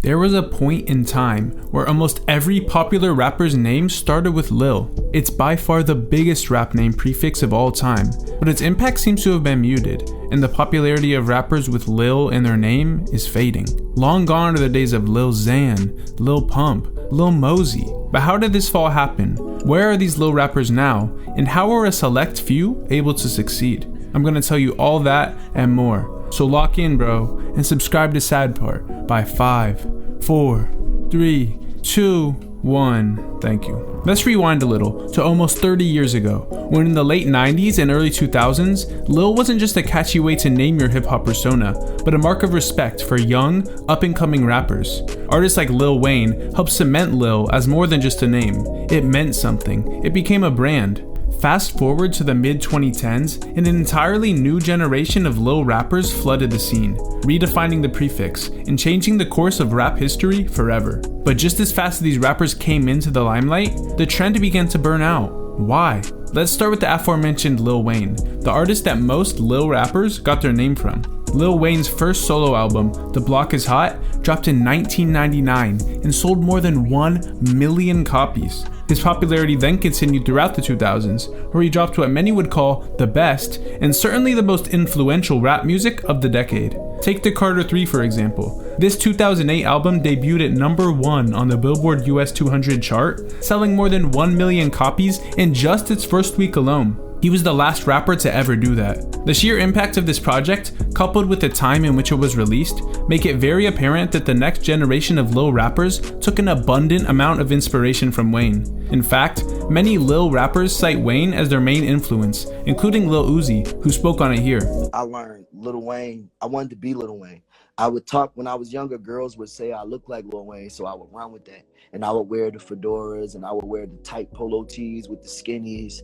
There was a point in time where almost every popular rapper's name started with Lil. It's by far the biggest rap name prefix of all time, but its impact seems to have been muted, and the popularity of rappers with Lil in their name is fading. Long gone are the days of Lil Xan, Lil Pump, Lil Mosey. But how did this fall happen? Where are these Lil rappers now, and how are a select few able to succeed? I'm gonna tell you all that and more. So lock in, bro, and subscribe to Sad Part by 5, 4, 3, 2, 1. Thank you. Let's rewind a little to almost 30 years ago, when in the late 90s and early 2000s, Lil wasn't just a catchy way to name your hip-hop persona, but a mark of respect for young, up-and-coming rappers. Artists like Lil Wayne helped cement Lil as more than just a name. It meant something. It became a brand. Fast forward to the mid-2010s, and an entirely new generation of Lil rappers flooded the scene, redefining the prefix and changing the course of rap history forever. But just as fast as these rappers came into the limelight, the trend began to burn out. Why? Let's start with the aforementioned Lil Wayne, the artist that most Lil rappers got their name from. Lil Wayne's first solo album, The Block Is Hot, dropped in 1999 and sold more than 1 million copies. His popularity then continued throughout the 2000s, where he dropped what many would call the best, and certainly the most influential rap music of the decade. Take the Carter 3 for example. This 2008 album debuted at number 1 on the Billboard US 200 chart, selling more than 1 million copies in just its first week alone. He was the last rapper to ever do that. The sheer impact of this project, coupled with the time in which it was released, make it very apparent that the next generation of Lil rappers took an abundant amount of inspiration from Wayne. In fact, many Lil rappers cite Wayne as their main influence, including Lil Uzi, who spoke on it here. I learned Lil Wayne. I wanted to be Lil Wayne. I would talk, when I was younger, girls would say I look like Lil Wayne, so I would run with that. And I would wear the fedoras, and I would wear the tight polo tees with the skinnies.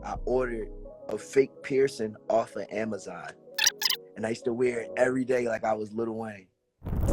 I ordered a fake piercing off of Amazon, and I used to wear it every day like I was Lil Wayne.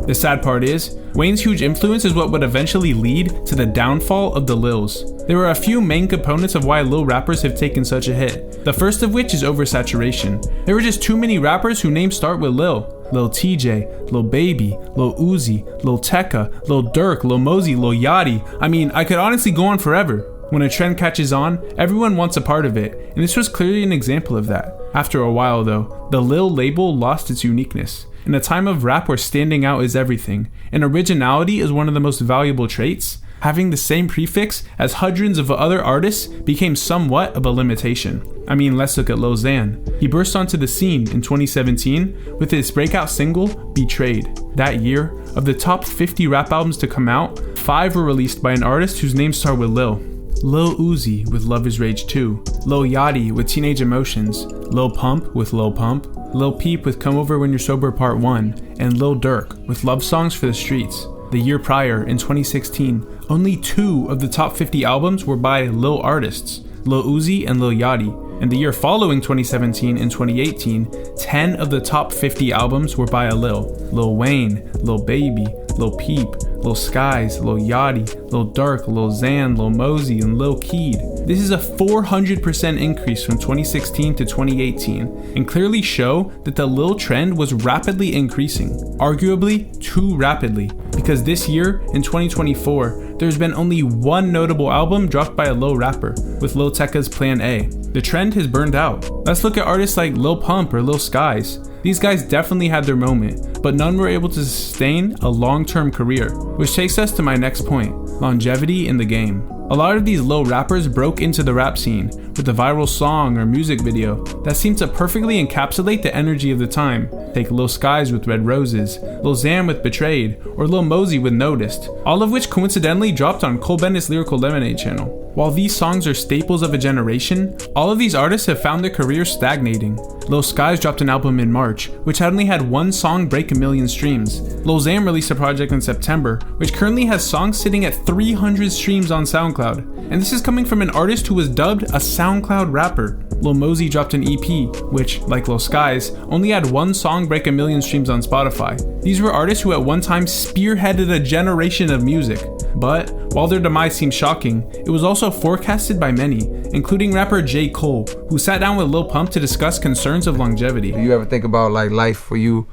The sad part is, Wayne's huge influence is what would eventually lead to the downfall of the Lils. There are a few main components of why Lil rappers have taken such a hit, the first of which is oversaturation. There were just too many rappers whose names start with Lil. Lil TJ, Lil Baby, Lil Uzi, Lil Tecca, Lil Durk, Lil Mosey, Lil Yachty. I mean, I could honestly go on forever. When a trend catches on, everyone wants a part of it, and this was clearly an example of that. After a while though, the Lil label lost its uniqueness. In a time of rap where standing out is everything, and originality is one of the most valuable traits, having the same prefix as hundreds of other artists became somewhat of a limitation. I mean, let's look at Lil Xan. He burst onto the scene in 2017 with his breakout single, Betrayed. That year, of the top 50 rap albums to come out, 5 were released by an artist whose names start with Lil. Lil Uzi with Love Is Rage 2, Lil Yachty with Teenage Emotions, Lil Pump with Lil Pump, Lil Peep with Come Over When You're Sober Part 1, and Lil Durk with Love Songs for the Streets. The year prior, in 2016, only 2 of the top 50 albums were by Lil artists, Lil Uzi and Lil Yachty. And the year following 2017 and 2018, 10 of the top 50 albums were by a Lil Wayne, Lil Baby, Lil Peep, Lil Skies, Lil Yachty, Lil Durk, Lil Xan, Lil Mosey, and Lil Keed. This is a 400% increase from 2016 to 2018, and clearly show that the Lil trend was rapidly increasing, arguably too rapidly, because this year, in 2024, there's been only one notable album dropped by a Lil rapper, with Lil Tecca's Plan A. The trend has burned out. Let's look at artists like Lil Pump or Lil Skies. These guys definitely had their moment, but none were able to sustain a long-term career, which takes us to my next point, longevity in the game. A lot of these Lil rappers broke into the rap scene with a viral song or music video that seemed to perfectly encapsulate the energy of the time. Take Lil Skies with Red Roses, Lil Xan with Betrayed, or Lil Mosey with Noticed, all of which coincidentally dropped on Cole Bennett's Lyrical Lemonade channel. While these songs are staples of a generation, all of these artists have found their careers stagnating. Lil Skies dropped an album in March, which only had one song break 1 million streams. Lil Xan released a project in September, which currently has songs sitting at 300 streams on SoundCloud. And this is coming from an artist who was dubbed a SoundCloud rapper. Lil Mosey dropped an EP, which, like Lil Skies, only had one song break 1 million streams on Spotify. These were artists who at one time spearheaded a generation of music. But, while their demise seemed shocking, it was also forecasted by many, including rapper J. Cole, who sat down with Lil Pump to discuss concerns of longevity. Do you ever think about like life for you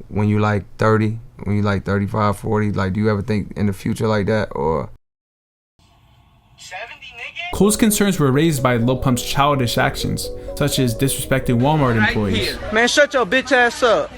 when you like 30, when you like 35, 40? Like, do you ever think in the future like that, or? Cole's concerns were raised by Lil Pump's childish actions, such as disrespecting Walmart employees. Man, shut your bitch ass up.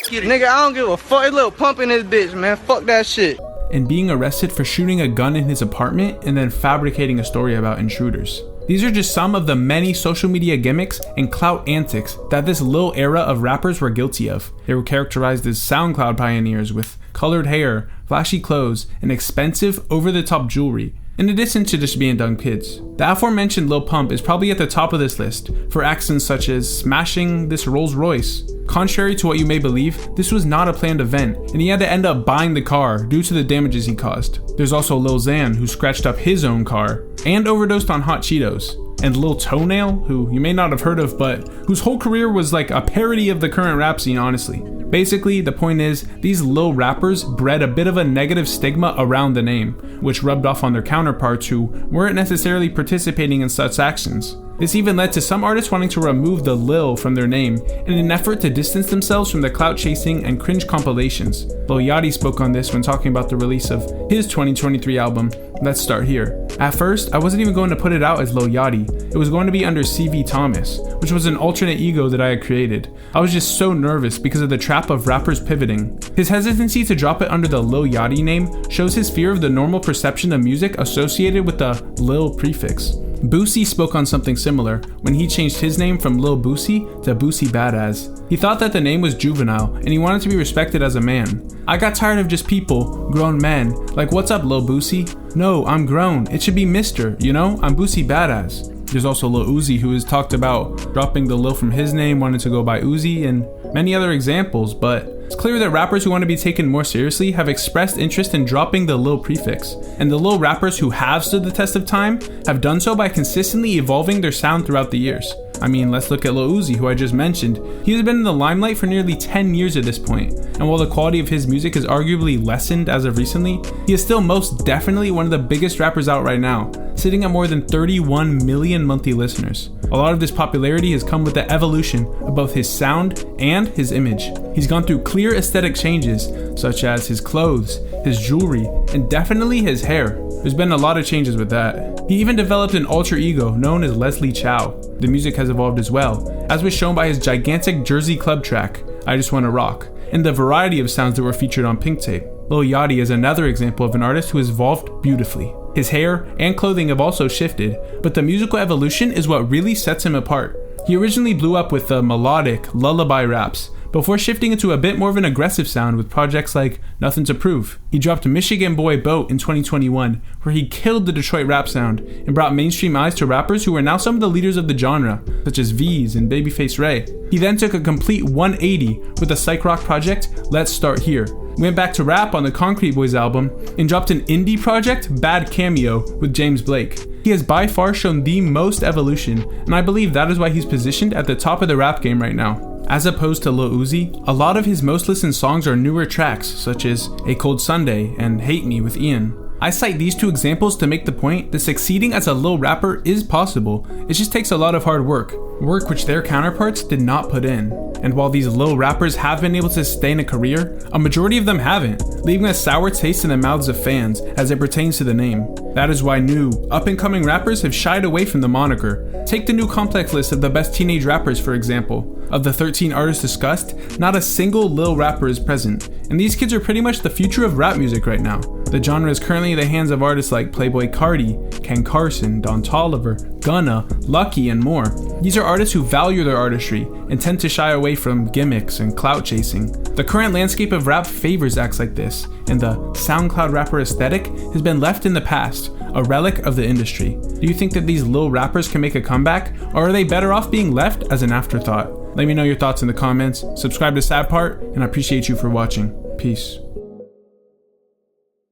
Nigga, I don't give a fuck. Lil Pump in this bitch, man. Fuck that shit. And being arrested for shooting a gun in his apartment and then fabricating a story about intruders. These are just some of the many social media gimmicks and clout antics that this little era of rappers were guilty of. They were characterized as SoundCloud pioneers with colored hair, flashy clothes, and expensive, over-the-top jewelry, in addition to just being dumb kids. The aforementioned Lil Pump is probably at the top of this list for actions such as smashing this Rolls Royce. Contrary to what you may believe, this was not a planned event, and he had to end up buying the car due to the damages he caused. There's also Lil Xan, who scratched up his own car and overdosed on hot Cheetos. And Lil Toenail, who you may not have heard of, but whose whole career was like a parody of the current rap scene, honestly. Basically, the point is, these lil rappers bred a bit of a negative stigma around the name, which rubbed off on their counterparts who weren't necessarily participating in such actions. This even led to some artists wanting to remove the Lil from their name in an effort to distance themselves from the clout chasing and cringe compilations. Lil Yachty spoke on this when talking about the release of his 2023 album, Let's Start Here. At first, I wasn't even going to put it out as Lil Yachty. It was going to be under CV Thomas, which was an alternate ego that I had created. I was just so nervous because of the trap of rappers pivoting. His hesitancy to drop it under the Lil Yachty name shows his fear of the normal perception of music associated with the Lil prefix. Boosie spoke on something similar when he changed his name from Lil Boosie to Boosie Badass. He thought that the name was juvenile and he wanted to be respected as a man. I got tired of just people, grown men, like, what's up Lil Boosie? No, I'm grown, it should be Mr., you know, I'm Boosie Badass. There's also Lil Uzi, who has talked about dropping the Lil from his name, wanting to go by Uzi, and many other examples, but it's clear that rappers who want to be taken more seriously have expressed interest in dropping the Lil prefix, and the Lil rappers who have stood the test of time have done so by consistently evolving their sound throughout the years. I mean, let's look at Lil Uzi, who I just mentioned. He has been in the limelight for nearly 10 years at this point, and while the quality of his music has arguably lessened as of recently, he is still most definitely one of the biggest rappers out right now, sitting at more than 31 million monthly listeners. A lot of this popularity has come with the evolution of both his sound and his image. He's gone through clear aesthetic changes, such as his clothes, his jewelry, and definitely his hair. There's been a lot of changes with that. He even developed an alter ego known as Leslie Chow. The music has evolved as well, as was shown by his gigantic Jersey Club track, I Just Wanna Rock, and the variety of sounds that were featured on Pink Tape. Lil Yachty is another example of an artist who has evolved beautifully. His hair and clothing have also shifted, but the musical evolution is what really sets him apart. He originally blew up with the melodic, lullaby raps, before shifting into a bit more of an aggressive sound with projects like Nothing to Prove. He dropped Michigan Boy Boat in 2021, where he killed the Detroit rap sound and brought mainstream eyes to rappers who are now some of the leaders of the genre, such as V's and Babyface Ray. He then took a complete 180 with the psych rock project Let's Start Here, went back to rap on the Concrete Boys album, and dropped an indie project, Bad Cameo, with James Blake. He has by far shown the most evolution, and I believe that is why he's positioned at the top of the rap game right now. As opposed to Lil Uzi, a lot of his most listened songs are newer tracks, such as A Cold Sunday and Hate Me with Ian. I cite these two examples to make the point that succeeding as a lil rapper is possible. It just takes a lot of hard work which their counterparts did not put in. And while these lil rappers have been able to sustain a career, a majority of them haven't, leaving a sour taste in the mouths of fans as it pertains to the name. That is why new, up-and-coming rappers have shied away from the moniker. Take the new Complex list of the best teenage rappers, for example. Of the 13 artists discussed, not a single lil rapper is present, and these kids are pretty much the future of rap music right now. The genre is currently in the hands of artists like Playboi Carti, Ken Carson, Don Toliver, Gunna, Lucky, and more. These are artists who value their artistry and tend to shy away from gimmicks and clout chasing. The current landscape of rap favors acts like this, and the SoundCloud rapper aesthetic has been left in the past, a relic of the industry. Do you think that these lil rappers can make a comeback, or are they better off being left as an afterthought? Let me know your thoughts in the comments, subscribe to sadprt, and I appreciate you for watching. Peace.